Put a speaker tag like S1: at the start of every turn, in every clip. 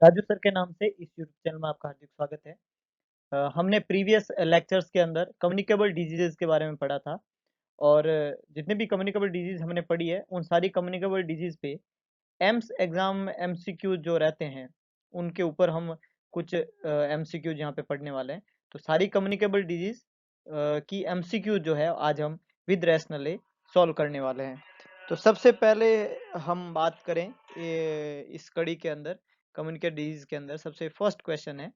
S1: Raju sir के नाम से इस यूट्यूब चैनल में आपका हार्दिक स्वागत है। हमने प्रीवियस लेक्चर्स के अंदर कम्युनिकेबल डिजीजेस के बारे में पढ़ा था और जितने भी कम्युनिकेबल डिजीज हमने पढ़ी है उन सारी कम्युनिकेबल डिजीज पे एम्स एग्जाम एमसीक्यू जो रहते हैं उनके ऊपर हम कुछ एमसीक्यू यहाँ पे पढ़ने वाले हैं। तो सारी कम्युनिकेबल डिजीज की एमसीक्यू जो है आज हम विद रैशनल सॉल्व करने वाले हैं। तो सबसे पहले हम बात करें इस कड़ी के अंदर कम्युनिकेट डिजीज के अंदर सबसे फर्स्ट क्वेश्चन है,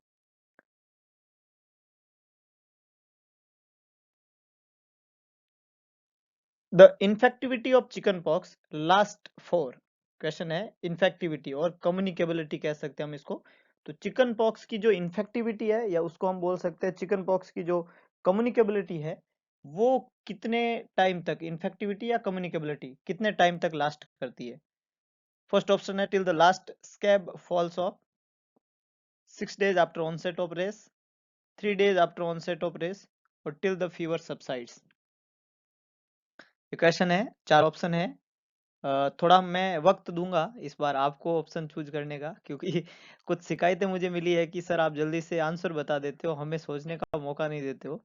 S1: the infectivity of chicken pox last for. Question है इन्फेक्टिविटी और कम्युनिकेबिलिटी कह सकते हैं हम इसको। तो चिकन पॉक्स की जो इन्फेक्टिविटी है या उसको हम बोल सकते हैं चिकन पॉक्स की जो कम्युनिकेबिलिटी है वो कितने टाइम तक, इन्फेक्टिविटी या कम्युनिकेबिलिटी कितने टाइम तक लास्ट करती है। फर्स्ट ऑप्शन है till the last scab falls off, 6 days after onset of race, 3 days after onset of race और till the fever subsides। ये क्वेश्चन है, 4 ऑप्शन है। थोड़ा मैं वक्त दूंगा इस बार आपको ऑप्शन चूज करने का, क्योंकि कुछ शिकायतें मुझे मिली है कि सर आप जल्दी से आंसर बता देते हो, हमें सोचने का मौका नहीं देते हो।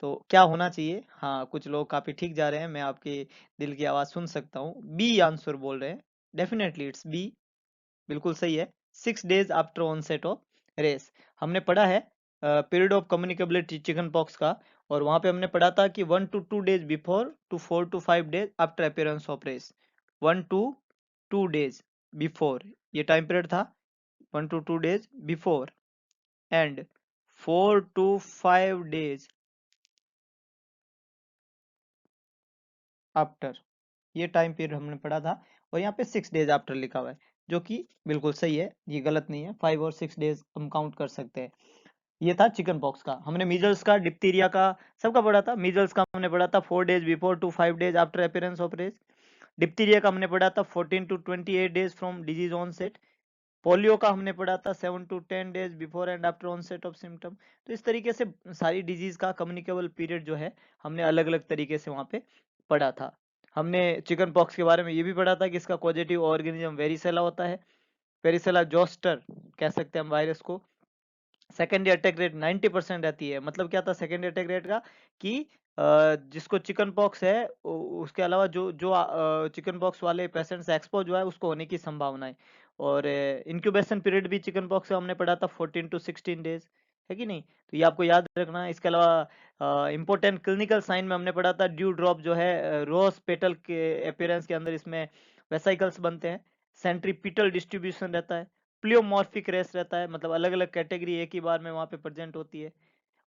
S1: तो क्या होना चाहिए? हाँ, कुछ लोग काफी ठीक जा रहे हैं, मैं आपके दिल की आवाज सुन सकता हूँ। बी आंसर बोल रहे हैं, डेफिनेटली इट्स बी, बिल्कुल सही है। 6 days after onset of rash. हमने पढ़ा है period of communicability chicken pox का, और वहां पे हमने पढ़ा था कि 1 to 2 days before to 4 to 5 days after appearance of rash. 1 to 2 days before ये टाइम पीरियड था, 1 to 2 days before and 4 to 5 days after, ये टाइम पीरियड हमने पढ़ा था। और यहाँ पे 6 days आफ्टर लिखा हुआ है, जो कि बिल्कुल सही है, ये गलत नहीं है। 5 और 6 days हम काउंट कर सकते हैं। ये था चिकन पॉक्स का। हमने मीजल्स का, डिप्थीरिया का, सबका पढ़ा था। मीजल्स का हमने पढ़ा था 4 days before to 5 days after appearance of rash. Diphtheria का हमने पढ़ा था 14 to 28 days from disease onset. Polio का हमने पढ़ा था 7 to 10 days before and after onset of symptom. तो इस तरीके से सारी डिजीज का कम्युनिकेबल पीरियड जो है हमने अलग अलग तरीके से वहां पे पढ़ा था। हमने चिकन पॉक्स के बारे में ये भी पढ़ा था कि इसका पॉजिटिव ऑर्गेनिज्म वेरिसेला होता है, वेरिसेला जोस्टर कह सकते हैं हम वायरस को। सेकेंडरी अटैक रेट 90% रहती है। मतलब क्या था सेकेंडरी अटैक रेट का कि जिसको चिकन पॉक्स है उसके अलावा जो जो चिकन पॉक्स वाले पेशेंट एक्सपोज हुआ है उसको होने की संभावना है। और इंक्यूबेशन पीरियड भी चिकन पॉक्स का हमने पढ़ा था 14 to 16 days, है कि नहीं? तो ये आपको याद रखना है। इसके अलावा इंपॉर्टेंट क्लिनिकल साइन में हमने पढ़ा था ड्यू ड्रॉप जो है रोज पेटल के अपीयरेंस के अंदर इसमें वेसाइकल्स बनते हैं, सेंट्रीपिटल डिस्ट्रीब्यूशन रहता है, प्लियोमॉर्फिक रेस रहता है, मतलब अलग अलग कैटेगरी एक ही बार में वहां पे प्रेजेंट होती है।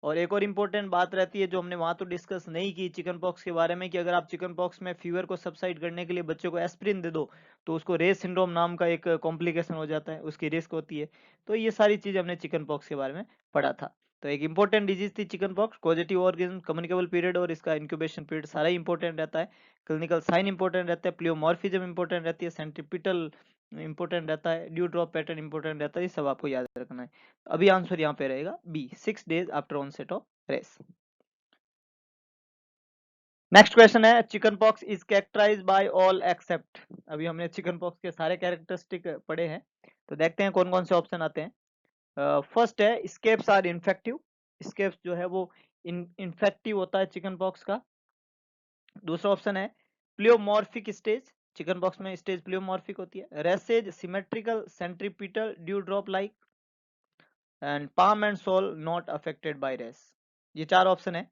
S1: और एक और इम्पोर्टेंट बात रहती है जो हमने वहां तो डिस्कस नहीं की चिकन पॉक्स के बारे में, कि अगर आप चिकन पॉक्स में फीवर को सबसाइड करने के लिए बच्चों को एस्प्रिन दे दो तो उसको रेस सिंड्रोम नाम का एक कॉम्प्लिकेशन हो जाता है, उसकी रिस्क होती है। तो ये सारी चीज हमने चिकन पॉक्स के बारे में पढ़ा था। तो एक इंपॉर्टेंट डिजीज थी chicken pox, positive organism, communicable period और इसका इंक्यूबेशन पीरियड सारा इंपॉर्टेंट रहता है। क्लिनिकल साइन इंपॉर्टेंट रहता है, प्लियोमॉर्फिज्म इंपॉर्टेंट रहती है, सेंट्रीपिटल इंपॉर्टेंट रहता है, ड्यू ड्रॉप पैटर्न इंपॉर्टेंट रहता है। ये सब आपको याद रखना है। अभी आंसर यहाँ पे रहेगा B, 6 days after onset of rash. Next question है chicken pox is characterize by all except. अभी हमने चिकन पॉक्स के सारे कैरेक्टरिस्टिक पढ़े हैं, तो देखते हैं कौन कौन से ऑप्शन आते हैं। फर्स्ट है स्केप्स आर इन्फेक्टिव। स्केप्स जो है वो इन्फेक्टिव होता है चिकन पॉक्स का। दूसरा ऑप्शन है प्लियोमॉर्फिक स्टेज, चिकन पॉक्स में स्टेज प्लियोमॉर्फिक होती है। Rashes symmetrical centripetal dew drop like and palm and sole not affected by rash. ये 4 ऑप्शन है।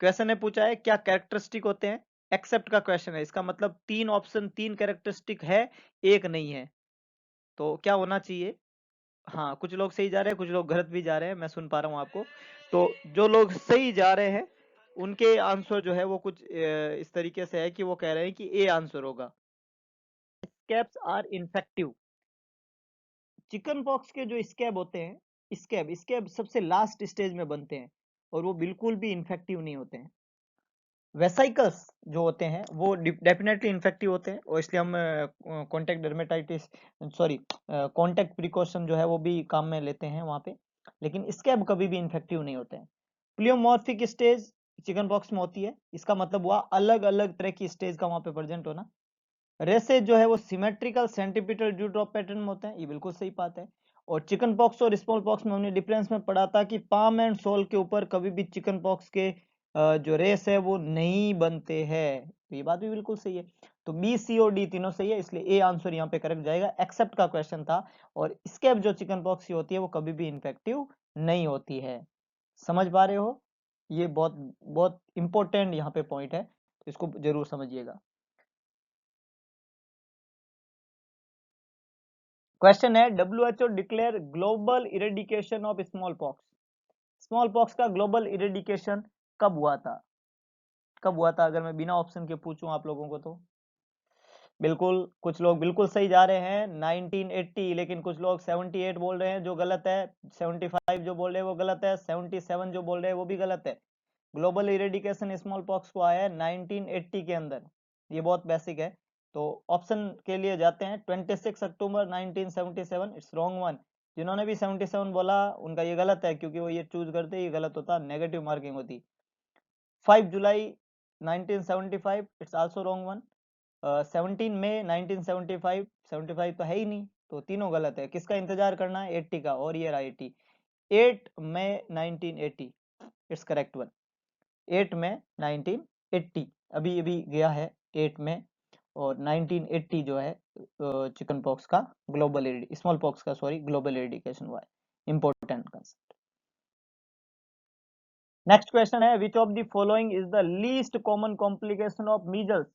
S1: क्वेश्चन ने पूछा है क्या कैरेक्टरिस्टिक होते हैं, एक्सेप्ट का क्वेश्चन है, इसका मतलब 3 ऑप्शन 3 कैरेक्टरिस्टिक है, एक नहीं है। तो क्या होना चाहिए? हाँ, कुछ लोग सही जा रहे हैं, कुछ लोग गलत भी जा रहे हैं, मैं सुन पा रहा हूँ आपको। तो जो लोग सही जा रहे हैं उनके आंसर जो है वो कुछ इस तरीके से है कि वो कह रहे हैं कि ए आंसर होगा, scabs are infective. Chicken pox के जो स्कैब होते हैं, स्कैब स्कैब सबसे लास्ट स्टेज में बनते हैं और वो बिल्कुल भी इन्फेक्टिव नहीं होते हैं। वेसाइकल्स जो होते हैं वो डेफिनेटली इन्फेक्टिव होते हैं, और इसलिए हम contact dermatitis, sorry contact precaution जो है वो भी काम में लेते हैं वहां पे। लेकिन स्कैब कभी भी इन्फेक्टिव नहीं होते हैं। प्लियोमॉर्फिक स्टेज चिकन पॉक्स में होती है, इसका मतलब हुआ अलग अलग तरह की स्टेज का वहां पे प्रेजेंट होना। रेसेज जो है वो symmetrical centripetal dew drop pattern में होते हैं, ये बिल्कुल सही बात है। और चिकन पॉक्स और स्मॉल पॉक्स में हमने डिफरेंस में पढ़ा था कि पाम एंड सोल के ऊपर कभी भी चिकन पॉक्स के जो रेस है वो नहीं बनते हैं। तो ये बात भी बिल्कुल सही है। तो बी, सी और डी तीनों सही है, इसलिए ए आंसर यहाँ पे करेक्ट जाएगा। एक्सेप्ट का क्वेश्चन था, और स्कैब जो चिकन पॉक्स होती है वो कभी भी इन्फेक्टिव नहीं होती है। समझ पा रहे हो? ये बहुत बहुत इंपॉर्टेंट यहाँ पे पॉइंट है, इसको जरूर समझिएगा। क्वेश्चन है, WHO declare global eradication of small pox. Small pox का ग्लोबल इरेडिकेशन कब हुआ था? कब हुआ था, अगर मैं बिना ऑप्शन के पूछूं आप लोगों को तो? बिल्कुल, कुछ लोग बिल्कुल सही जा रहे हैं 1980, लेकिन कुछ लोग 78 बोल रहे हैं जो गलत है, 75 जो बोल रहे हैं वो गलत है, 77 जो बोल रहे हैं वो भी गलत है। ग्लोबल इरेडिकेशन स्मॉल पॉक्स को आया है 1980 के अंदर, ये बहुत बेसिक है। तो ऑप्शन के लिए जाते हैं, 26 अक्टूबर 1977, इट्स रॉन्ग वन। जिन्होंने भी 77 बोला उनका ये गलत है, क्योंकि वो ये चूज करते ये गलत होता, नेगेटिव मार्किंग होती। 5 जुलाई 1975, इट्स आल्सो रॉन्ग वन। 17 मई 1975, 75 तो है ही नहीं, तो तीनों गलत है। किसका इंतजार करना है? 80 का, और ये रहा 80। 8 मई 1980, इट्स करेक्ट वन। 8 में 1980 अभी अभी गया है 8 में, और 1980 जो है चिकन पॉक्स का ग्लोबल स्मॉल पॉक्स का सॉरी ग्लोबल एरिडिकेशन हुआ है। Important concept. नेक्स्ट क्वेश्चन है, which of the following is the least common complication of measles.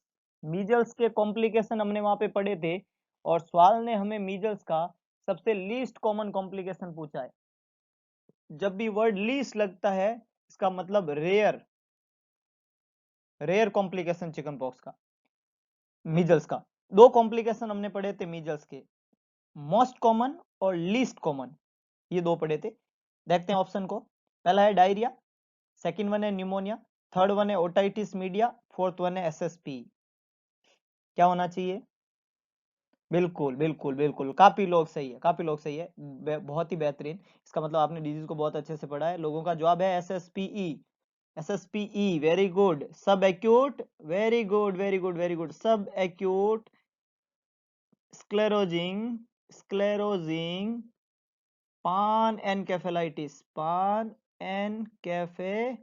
S1: Measles के कॉम्प्लिकेशन हमने वहां पे पढ़े थे, और सवाल ने हमें मीजल्स का सबसे लीस्ट कॉमन कॉम्प्लिकेशन पूछा है। जब भी वर्ड लीस्ट लगता है इसका मतलब rare, rare complication chicken pox का, मीजल्स का। दो कॉम्प्लिकेशन हमने पढ़े थे मीजल्स के, मोस्ट कॉमन और लीस्ट कॉमन, ये दो पढ़े थे। देखते हैं ऑप्शन को। पहला है डायरिया, सेकंड वन है न्यूमोनिया, थर्ड वन है ओटाइटिस मीडिया, फोर्थ वन है एसएसपी। क्या होना चाहिए? बिल्कुल बिल्कुल बिल्कुल, काफी लोग सही है, काफी लोग सही है, बहुत ही बेहतरीन। इसका मतलब आपने डिजीज को बहुत अच्छे से पढ़ा है। लोगों का जवाब है एसएसपीई। एसएसपीई, वेरी गुड। सब acute, very good very good very good. सब एक्यूट स्क्लेरोजिंग, स्क्लेरोजिंग पान एनकेफेलाइटिस, पान encephalitis,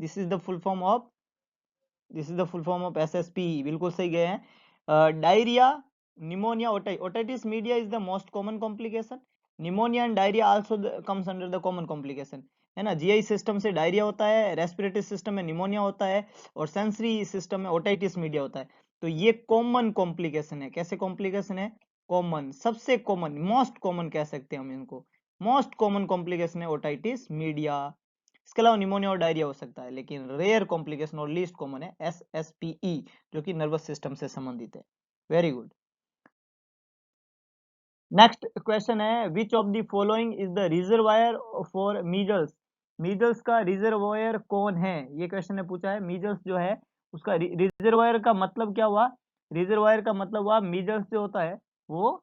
S1: this is the full form of, this is the full form of SSP. बिल्कुल सही गए हैं। Diarrhoea, pneumonia, otitis media is the most common complication. Pneumonia and diarrhoea also comes under the common complication, है ना। GI system से diarrhoea होता है, respiratory system में निमोनिया होता है, और सेंसरी सिस्टम में ओटाइटिस मीडिया होता है। तो ये कॉमन कॉम्प्लिकेशन है। कैसे कॉम्प्लिकेशन है? कॉमन, सबसे कॉमन, मोस्ट कॉमन कह सकते हैं हम इनको। मोस्ट कॉमन कॉम्प्लिकेशन है ओटाइटिस मीडिया। इसके अलावा निमोनिया और डायरिया हो सकता है, लेकिन रेयर कॉम्प्लिकेशन और लीस्ट कॉमन है एसएसपीई, जो कि नर्वस सिस्टम से संबंधित है। Very good. नेक्स्ट क्वेश्चन है, which of the following is the reservoir for measles. Measles का रिजर्वायर कौन है? ये क्वेश्चन ने पूछा है। मीजल्स जो है उसका रिजर्वायर का मतलब क्या हुआ? रिजर्वायर का मतलब हुआ मीजल्स जो होता है वो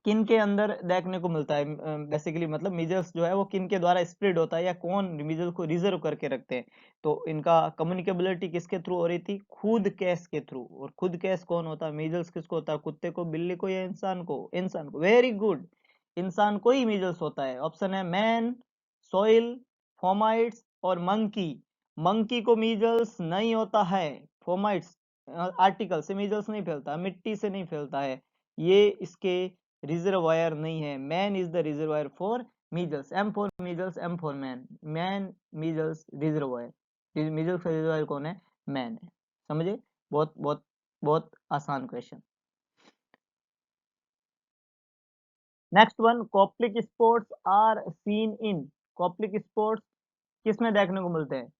S1: किन के अंदर देखने को मिलता है। बेसिकली मतलब मीजल्स जो है वो किन के द्वारा स्प्रेड होता है, या कौन मीजल्स को रिजर्व करके रखते हैं। तो इनका कम्युनिकेबिलिटी किसके थ्रू हो रही थी? खुद कैश के थ्रू। और खुद कैश कौन होता है? मीजल्स किसको होता है? कुत्ते को, बिल्ली को, या इंसान को? इंसान को, वेरी गुड। इंसान को ही मीजल्स होता है। ऑप्शन है मैन, सोइल, फोमाइट्स और मंकी। मंकी को मीजल्स नहीं होता है। फोमाइट्स आर्टिकल से मीजल्स नहीं फैलता, मिट्टी से नहीं फैलता है, ये इसके रिजर्वायर नहीं है। Man is the reservoir for measles. M for measles, M for man, man measles reservoir. Measles का रिजर्वायर कौन है? मैन है। समझे? बहुत बहुत बहुत आसान question. Next one, Koplik spots are seen in. Koplik spots किस में देखने को मिलते हैं?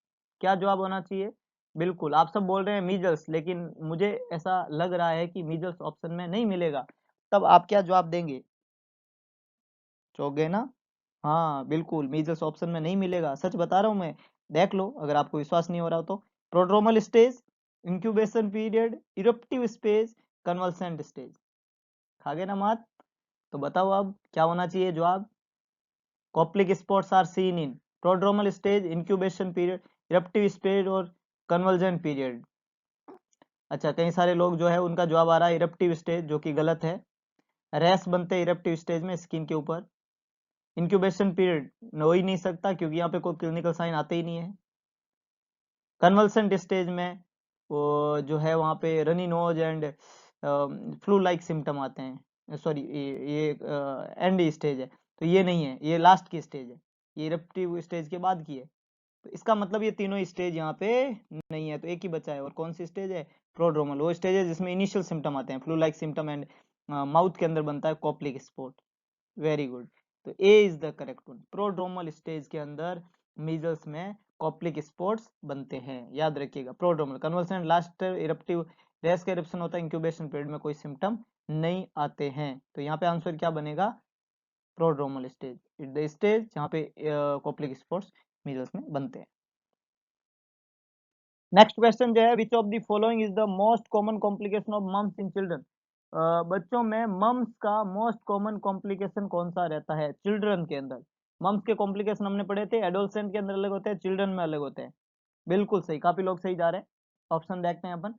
S1: क्या जवाब होना चाहिए? बिल्कुल, आप सब बोल रहे हैं मीजल्स, लेकिन मुझे ऐसा लग रहा है कि मीजल्स ऑप्शन में नहीं मिलेगा। तब आप क्या जवाब देंगे? चौंक गए ना? हाँ बिल्कुल, मीजल्स ऑप्शन में नहीं मिलेगा, सच बता रहा हूँ मैं। देख लो, अगर आपको विश्वास नहीं हो रहा हो तो। Prodromal stage, incubation period, eruptive stage, convulsant stage. खा गए ना मात? तो बताओ अब क्या होना चाहिए जवाब? Koplik spots are seen in prodromal stage, incubation period, eruptive stage और कन्वर्जेंट पीरियड। अच्छा, कई सारे लोग जो है उनका जवाब आ रहा है इरप्टिव स्टेज, जो कि गलत है। रैश बनते हैं इरप्टिव स्टेज में स्किन के ऊपर। इंक्यूबेशन पीरियड हो ही नहीं सकता क्योंकि यहाँ पे कोई क्लिनिकल साइन आते ही नहीं है। कन्वल्सेंट स्टेज में वो जो है वहाँ पे runny nose and flu like symptom आते हैं। सॉरी, ये एंड स्टेज है, तो ये नहीं है, ये लास्ट की स्टेज है, ये इरप्टिव स्टेज के बाद की है। तो इसका मतलब ये तीनों स्टेज यहाँ पे नहीं है, तो एक ही बचा है। और कौन सी स्टेज है? प्रोड्रोमल। वो स्टेज है जिसमें इनिशियल सिम्टम आते हैं, flu like symptom, and mouth के अंदर बनता है कॉप्लिक स्पॉट। Very good. तो A is the correct one. Prodromal stage के अंदर मीजल्स में कॉप्लिक स्पॉट्स बनते हैं, याद रखिएगा। Prodromal convalescent last eruptive rash का इरप्शन होता है, इंक्यूबेशन पीरियड में कोई सिम्टम नहीं आते हैं। तो यहाँ पे आंसर क्या बनेगा? Prodromal stage is the stage जहाँ पे कॉप्लिक स्पॉट्स मीजल्स में बनते हैं। नेक्स्ट क्वेश्चन जो है, which of the following is the most common complication of mumps in children? बच्चों में मम्स का मोस्ट कॉमन कॉम्प्लिकेशन कौन सा रहता है चिल्ड्रन के अंदर? मम्स के कॉम्प्लिकेशन हमने पढ़े थे, एडोलसेंट के अंदर अलग होते हैं, चिल्ड्रन में अलग होते हैं। बिल्कुल सही, काफी लोग सही जा रहे हैं। ऑप्शन देखते हैं अपन।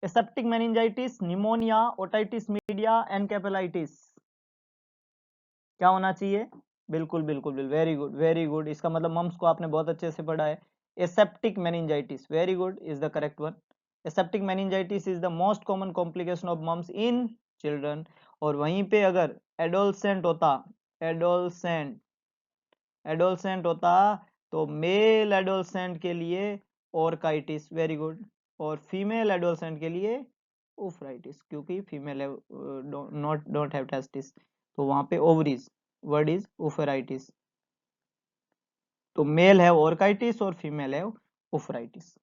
S1: Aseptic meningitis, pneumonia, otitis media, encephalitis. क्या होना चाहिए? बिल्कुल बिल्कुल बिल्कुल, वेरी गुड वेरी गुड। इसका मतलब मम्स को आपने बहुत अच्छे से पढ़ा है। Aseptic meningitis, very good, is the correct one. Aseptic meningitis is the most common complication of mumps in children. और वहीं पे अगर एडोलसेंट होता, एडोलसेंट एडोलसेंट होता तो मेल एडोलसेंट के लिए ऑर्काइटिस, वेरी गुड, और फीमेल एडोलसेंट के लिए ओफ्राइटिस, क्योंकि female not don't have testis, तो वहां पे ओवरीज, वर्ड इज ओफराइटिस। तो मेल है ऑर्काइटिस और फीमेल है oophoritis.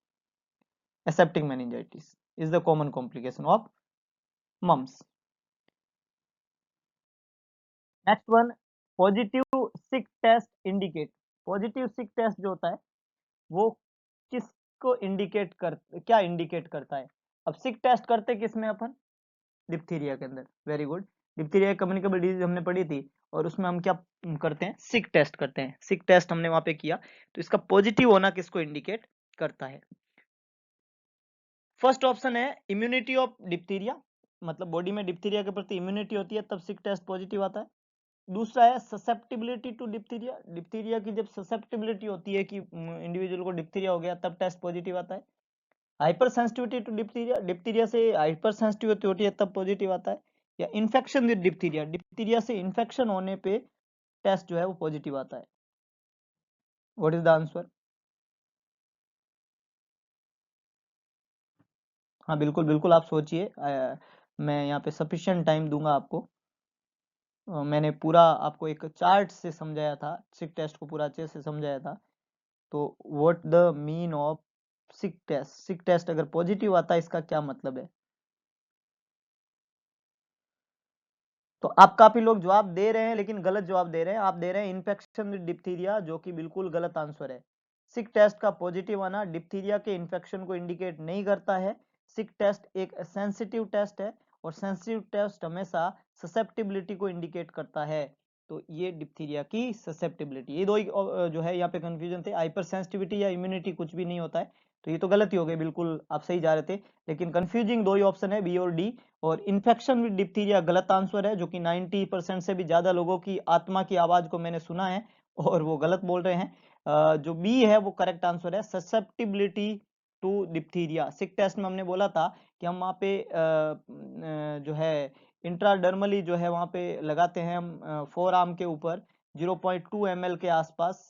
S1: Aseptic meningitis is the common complication of mumps. Next one, positive Schick test indicate. Positive Schick test जो होता है वो किसको इंडिकेट कर, क्या इंडिकेट करता है? अब सिक टेस्ट करते किस में अपन? डिप्थीरिया के अंदर, very good. Diphtheria communicable disease हमने पढ़ी थी, और उसमें हम क्या करते हैं? सिक टेस्ट करते हैं। सिक टेस्ट हमने वहां पे किया, तो इसका पॉजिटिव होना किसको इंडिकेट करता है? फर्स्ट ऑप्शन है इम्यूनिटी ऑफ डिप्थीरिया, मतलब बॉडी में डिप्थीरिया के प्रति इम्यूनिटी होती है तब सिक टेस्ट पॉजिटिव आता है। दूसरा है ससेप्टिबिलिटी टू डिप्थीरिया, डिप्थीरिया की जब ससेप्टिबिलिटी होती है कि इंडिविजुअल को डिप्थीरिया हो गया, तब टेस्ट पॉजिटिव आता है। Hyper sensitivity to diphtheria, diphtheria से हाइपर सेंसिटिविटी होती है तब पॉजिटिव आता है। या इन्फेक्शन विद डिप्थीरिया, डिप्थीरिया से इन्फेक्शन होने पे टेस्ट जो है वो पॉजिटिव आता है। What is the answer? हाँ बिल्कुल बिल्कुल, आप सोचिए। मैं यहाँ पे सफिशिएंट टाइम दूंगा आपको। मैंने पूरा आपको एक चार्ट से समझाया था, सिक टेस्ट को पूरा अच्छे से समझाया था। तो what the mean of Schick test? Schick test अगर पॉजिटिव आता है इसका क्या मतलब है? तो आप काफी लोग जवाब दे रहे हैं लेकिन गलत जवाब दे रहे हैं। आप दे रहे हैं इन्फेक्शन विद डिप्थीरिया, जो कि बिल्कुल गलत आंसर है। सिक टेस्ट का पॉजिटिव आना डिप्थीरिया के इन्फेक्शन को इंडिकेट नहीं करता है। सिक टेस्ट एक सेंसिटिव टेस्ट है, और सेंसिटिव टेस्ट हमेशा ससेप्टिबिलिटी को इंडिकेट करता है। तो ये डिप्थीरिया की ससेप्टिबिलिटी, ये दो ही जो है यहाँ पे कंफ्यूजन थे। हाइपर सेंसिटिविटी या इम्यूनिटी कुछ भी नहीं होता है, तो ये तो गलती हो गई, बिल्कुल आप सही जा रहे थे। लेकिन कंफ्यूजिंग दो ही ऑप्शन है, बी और डी। और इन्फेक्शन विद डिप्थीरिया गलत आंसर है, जो कि 90% से भी ज्यादा लोगों की आत्मा की आवाज को मैंने सुना है और वो गलत बोल रहे हैं। जो बी है वो करेक्ट आंसर है, susceptibility to diphtheria. Schick test में हमने बोला था कि हम वहाँ पे जो है इंट्राडर्मली जो है वहाँ पे लगाते हैं हम फोर आर्म के ऊपर 0.2 ml के आसपास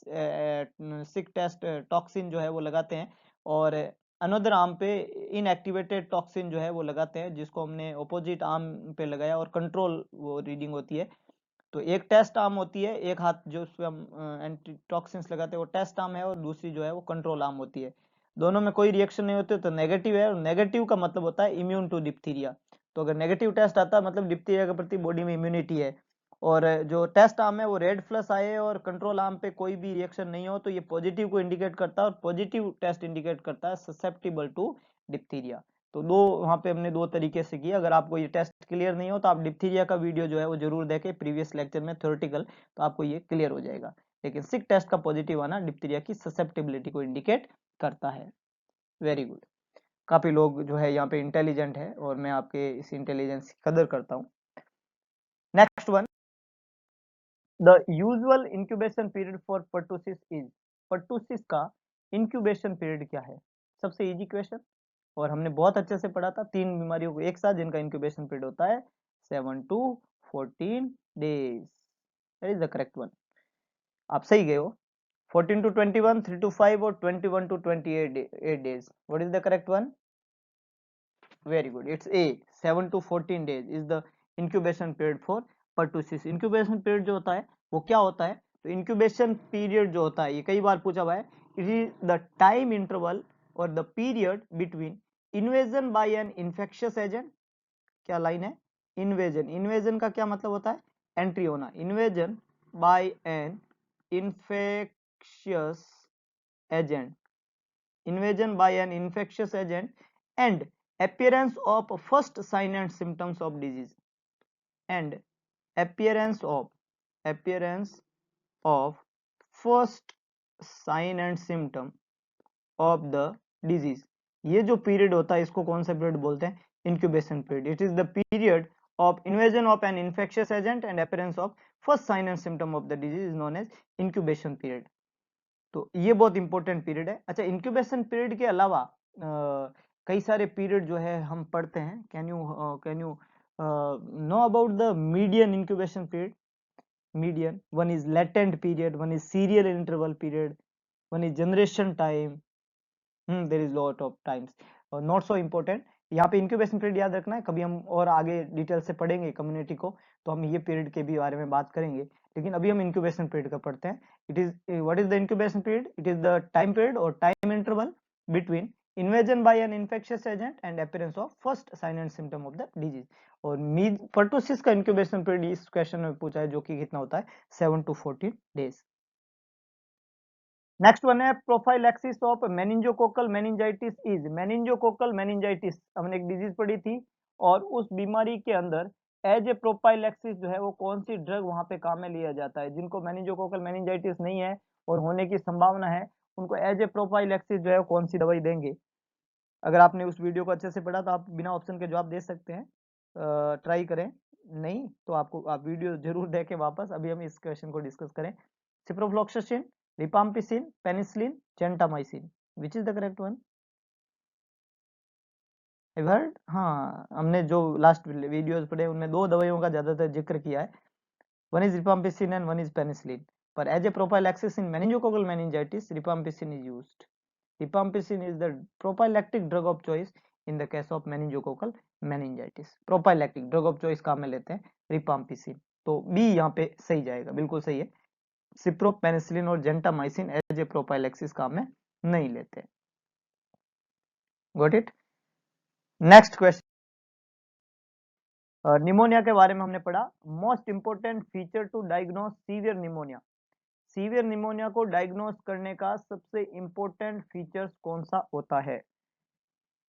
S1: सिक टेस्ट टॉक्सिन जो है वो लगाते हैं। और अनदर आर्म पे इनएक्टिवेटेड टॉक्सिन जो है वो लगाते हैं, जिसको हमने ऑपोजिट आर्म पे लगाया, और कंट्रोल वो रीडिंग होती है। तो एक टेस्ट आर्म होती है, एक हाथ जो उसपे हम एंटी टॉक्सिन्स लगाते हैं वो टेस्ट आर्म है, और दूसरी जो है वो कंट्रोल आर्म होती है। दोनों में कोई रिएक्शन नहीं होते तो नेगेटिव है, और नेगेटिव का मतलब होता है इम्यून टू डिप्थीरिया। तो अगर नेगेटिव टेस्ट आता है मतलब डिप्थीरिया के प्रति बॉडी में इम्यूनिटी है। और जो टेस्ट आर्म है वो रेड फ्लश आए और कंट्रोल आर्म पे कोई भी रिएक्शन नहीं हो, तो ये पॉजिटिव को इंडिकेट करता है, और पॉजिटिव टेस्ट इंडिकेट करता है ससेप्टिबल टू डिप्थीरिया। तो दो वहां पे हमने दो तरीके से किया। अगर आपको ये टेस्ट क्लियर नहीं हो तो आप डिप्थीरिया का वीडियो जो है वो जरूर देखें, प्रीवियस लेक्चर में थ्योरेटिकल, तो आपको ये क्लियर हो जाएगा। लेकिन सिक टेस्ट का पॉजिटिव आना डिप्थीरिया की ससेप्टिबिलिटी को इंडिकेट करता है। Very good. काफी लोग जो है यहाँ पे इंटेलिजेंट है, और मैं आपके इस इंटेलिजेंस की कदर करता हूँ। Next one, the usual incubation period for pertussis is, pertussis का इंक्यूबेशन पीरियड क्या है? सबसे इजी क्वेश्चन, और हमने बहुत अच्छे से पढ़ा था, 3 बीमारियों को एक साथ जिनका इंक्यूबेशन पीरियड होता है 7 to 14 days, that is the correct one. आप सही गए हो। 14 to 21, 3 to 5 और 21 to 28 days, what is the correct one? Very good, it's A, 7 to 14 days is the incubation period for pertussis। incubation period जो होता है वो क्या होता है? तो incubation period जो होता है, ये कई बार पूछा हुआ है, it is the time interval or the period between invasion by an infectious agent, क्या लाइन है? invasion, invasion का क्या मतलब होता है? एंट्री होना, invasion by an infectious agent, invasion by an infectious agent and appearance of first sign and symptoms of disease, and appearance of first sign and symptom of the disease, ये जो period होता है इसको कौन सा period बोलते हैं? Incubation period. It is the period of invasion of an infectious agent and appearance of first sign and symptom of the disease is known as incubation period। तो ये बहुत इंपॉर्टेंट पीरियड है। अच्छा, इंक्यूबेशन पीरियड के अलावा कई सारे period जो है हम पढ़ते हैं। Can you know about the median incubation period? Median, one is latent period, one is serial interval period, one is generation time, there is lot of times, not so important. यहाँ पे incubation period याद रखना है, कभी हम और आगे detail से पढ़ेंगे कम्युनिटी को तो हम ये पीरियड के भी बारे में बात करेंगे, लेकिन अभी हम इंक्यूबेशन पीरियड का पढ़ते हैं। It is, what is the incubation period? It is the time period और time interval between invasion by an infectious agent and appearance of first sign and symptom of the disease। और pertussis का incubation period इस question में पूछा है, जो कि कितना होता है? 7 to 14 days। नेक्स्ट वन है, prophylaxis of meningococcal meningitis is. Meningococcal meningitis हमने एक डिजीज पढ़ी थी, और उस बीमारी के अंदर एज ए प्रोफाइलैक्सिस जो है वो कौन सी ड्रग वहां पे काम में लिया जाता है? जिनको मेनिंजोकोकल मेनिंजाइटिस नहीं है और होने की संभावना है, उनको एज ए प्रोफाइलैक्सिस जो है कौन सी दवाई देंगे? अगर आपने उस वीडियो को अच्छे से पढ़ा तो आप बिना ऑप्शन के जवाब दे सकते हैं, ट्राई करें। नहीं तो आपको आप वीडियो जरूर देखें वापस। अभी हम इस क्वेश्चन को डिस्कस करें। Ciprofloxacin, rifampicin, penicillin, gentamicin, which is the correct one? Heard, हाँ, हमने जो लास्ट वीडियोस पढ़े उनमें 2 दवाइयों का ज्यादातर जिक्र किया है, one is rifampicin and one is penicillin, पर as a prophylaxis in meningococcal meningitis rifampicin is used. Rifampicin is the prophylactic drug of choice in the case of meningococcal meningitis। prophylactic drug of choice काम में लेते हैं rifampicin, तो B यहाँ पे सही जाएगा, बिल्कुल सही है। सिप्रोपेनिसिलिन और जेंटामाइसिन एज ए प्रोफाइलैक्सिस काम में नहीं लेते। Got it. Next question, pneumonia के बारे में हमने पढ़ा। Most important feature to diagnose severe pneumonia, severe pneumonia को डायग्नोस करने का सबसे इंपॉर्टेंट फीचर्स कौन सा होता है?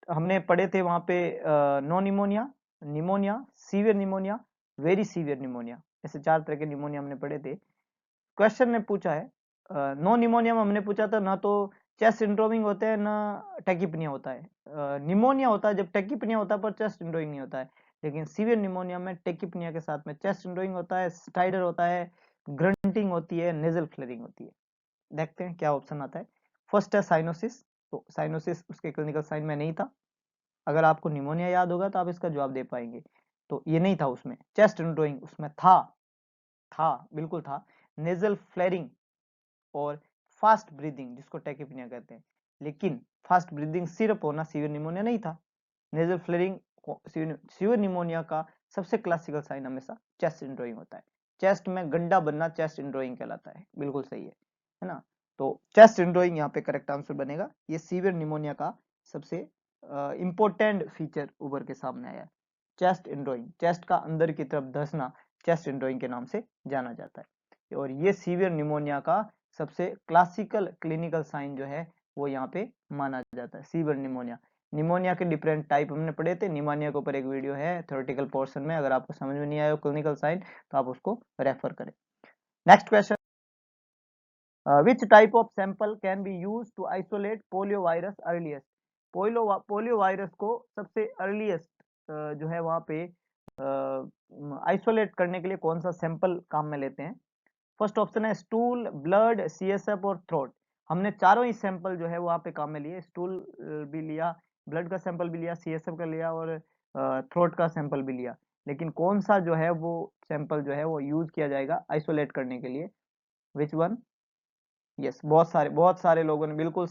S1: हमने पढ़े थे वहां पे no pneumonia, pneumonia, severe pneumonia, very severe pneumonia, ऐसे 4 तरह के निमोनिया हमने पढ़े थे। क्वेश्चन ने पूछा है, नो निमोनिया में हमने पूछा था ना तो चेस्ट सिंड्रोमिंग होता है ना टेकिपनिया होता है। निमोनिया होता है जब टेकिपनिया होता है पर चेस्ट सिंड्रोमिंग नहीं होता है, लेकिन सीवियर निमोनिया में टेकिपनिया के साथ में चेस्ट सिंड्रोमिंग होता है, स्टाइडर होता है, ग्रंटिंग होती है, नेजल फ्लेरिंग होती है। देखते हैं क्या ऑप्शन आता है। फर्स्ट है साइनोसिस, तो साइनोसिस उसके क्लिनिकल साइन में नहीं था। अगर आपको निमोनिया याद होगा तो आप इसका जवाब दे पाएंगे, तो ये नहीं था उसमें। चेस्ट इंड्रोइंग उसमें था बिल्कुल था। नेजल फ्लेरिंग और फास्ट ब्रीदिंग जिसको टेकिपनिया कहते हैं, लेकिन फास्ट ब्रीदिंग सिर्फ होना सीवियर निमोनिया नहीं था। नेजल फ्लेरिंग, सीवियर निमोनिया का सबसे क्लासिकल साइन हमेशा चेस्ट इंड्रोइंग होता है। चेस्ट में गंडा बनना चेस्ट इंड्रोइंग कहलाता है, बिल्कुल सही है ना। तो चेस्ट इंड्रोइंग यहाँ पे करेक्ट आंसर बनेगा। ये सीवियर निमोनिया का सबसे इंपॉर्टेंट फीचर उभर के सामने आया। चेस्ट इंड्रोइंग, चेस्ट का अंदर की तरफ धंसना चेस्ट इंड्रोइंग के नाम से जाना जाता है, और ये सीवियर निमोनिया का सबसे क्लासिकल क्लिनिकल साइन जो है वो यहाँ पे माना जाता है, सीवियर निमोनिया। निमोनिया के डिफरेंट टाइप हमने पढ़े थे, निमोनिया के ऊपर एक वीडियो है थ्योरेटिकल पोर्शन में, अगर आपको समझ में नहीं आया क्लिनिकल साइन तो आप उसको रेफर करें। Next question, which type of sample can be used to isolate polio virus earliest? Polio virus को सबसे अर्लीस्ट जो है वहां पे आइसोलेट करने के लिए कौन सा सैंपल काम में लेते हैं? फर्स्ट ऑप्शन है स्टूल, ब्लड, सीएसएफ और थ्रोट। हमने चारों ही सैंपल जो है वहाँ पे काम में लिए, स्टूल भी लिया, ब्लड का सैंपल भी लिया, सीएसएफ का लिया और थ्रोट का सैंपल भी लिया। लेकिन कौन सा जो है वो सैंपल जो है वो यूज किया जाएगा आइसोलेट करने के लिए? Which one? यस, बहुत सारे लोगों ने बिल्कुल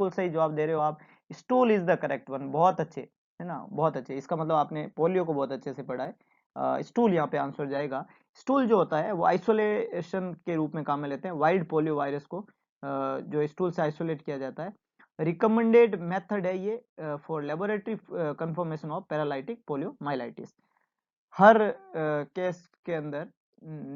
S1: सही जवाब दे रहे हो आप। Stool is the correct one. बहुत अच्छे, है ना, बहुत अच्छे। इसका मतलब आपने पोलियो को बहुत अच्छे से पढ़ा है। स्टूल यहाँ पे आंसर जाएगा। स्टूल जो होता है वो आइसोलेशन के रूप में काम में लेते हैं वाइल्ड पोलियो वायरस को, जो स्टूल से आइसोलेट किया जाता है। रिकमेंडेड मेथड है ये for laboratory confirmation of paralytic polio myelitis. Her case के अंदर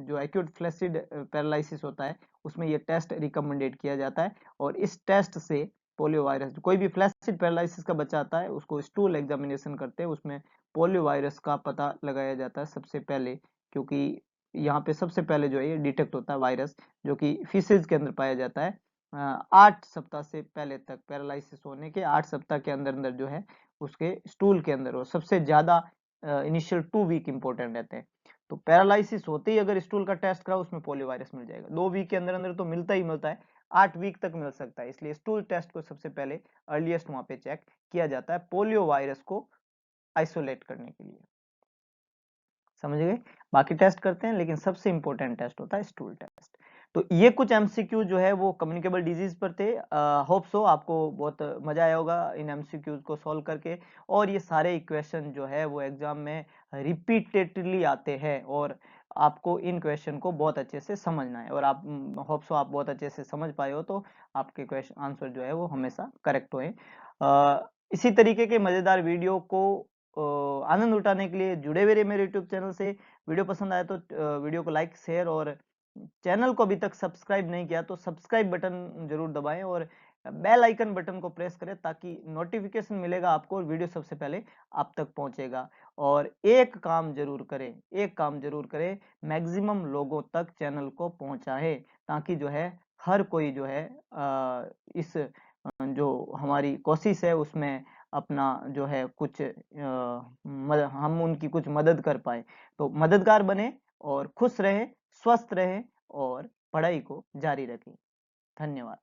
S1: जो एक्यूट फ्लैसिड पैरालिसिस होता है उसमें ये टेस्ट रिकमेंडेड किया जाता है, और इस टेस्ट से पोलियो वायरस, कोई भी फ्लैसिड पैरालिसिस का बच्चा आता है उसको स्टूल एग्जामिनेशन करते हैं, उसमें पोलियो वायरस का पता लगाया जाता है सबसे पहले, क्योंकि यहाँ पे सबसे पहले जो है ये डिटेक्ट होता है वायरस, जो कि फीसेज के अंदर पाया जाता है। 8 सप्ताह से पहले तक, पैरालिसिस होने के 8 सप्ताह के अंदर अंदर जो है उसके स्टूल के अंदर, और सबसे ज्यादा इनिशियल 2 वीक इंपॉर्टेंट रहते हैं। तो पैरालिसिस होते ही अगर स्टूल का टेस्ट कराओ उसमें पोलियो वायरस मिल जाएगा। 2 वीक के अंदर अंदर तो मिलता ही मिलता है, 8 वीक तक मिल सकता है, इसलिए स्टूल टेस्ट को सबसे पहले अर्लीस्ट वहां पे चेक किया जाता है पोलियो वायरस को आइसोलेट करने के लिए। समझ गए? बाकी टेस्ट करते हैं, लेकिन सबसे इंपॉर्टेंट टेस्ट होता है स्टूल टेस्ट। तो ये कुछ एमसीक्यू जो है वो कम्युनिकेबल डिजीज पर थे। होप सो आपको बहुत मजा आया होगा इन एमसीक्यूज को सॉल्व करके। और ये सारे इक्वेशन जो है वो एग्जाम में रिपीटेडली आते हैं, और आपको इन क्वेश्चन को बहुत अच्छे से समझना है, और आप होप सो आप बहुत अच्छे से समझ पाए हो, तो आपके क्वेश्चन आंसर जो है वो हमेशा करेक्ट होए। इसी तरीके के मजेदार वीडियो को आनंद उठाने के लिए जुड़े हुए रहिए मेरे यूट्यूब चैनल से। वीडियो पसंद आया तो वीडियो को लाइक, शेयर, और चैनल को अभी तक सब्सक्राइब नहीं किया तो सब्सक्राइब बटन जरूर दबाएं, और बेल आइकन बटन को प्रेस करें, ताकि नोटिफिकेशन मिलेगा आपको और वीडियो सबसे पहले आप तक पहुंचेगा। और एक काम जरूर करें, मैक्सिमम लोगों तक चैनल को पहुंचाएं, ताकि जो है हर कोई जो है इस जो हमारी कोशिश है उसमें अपना जो है कुछ हम उनकी कुछ मदद कर पाए। तो मददगार बने और खुश रहें, स्वस्थ रहें और पढ़ाई को जारी रखें। धन्यवाद।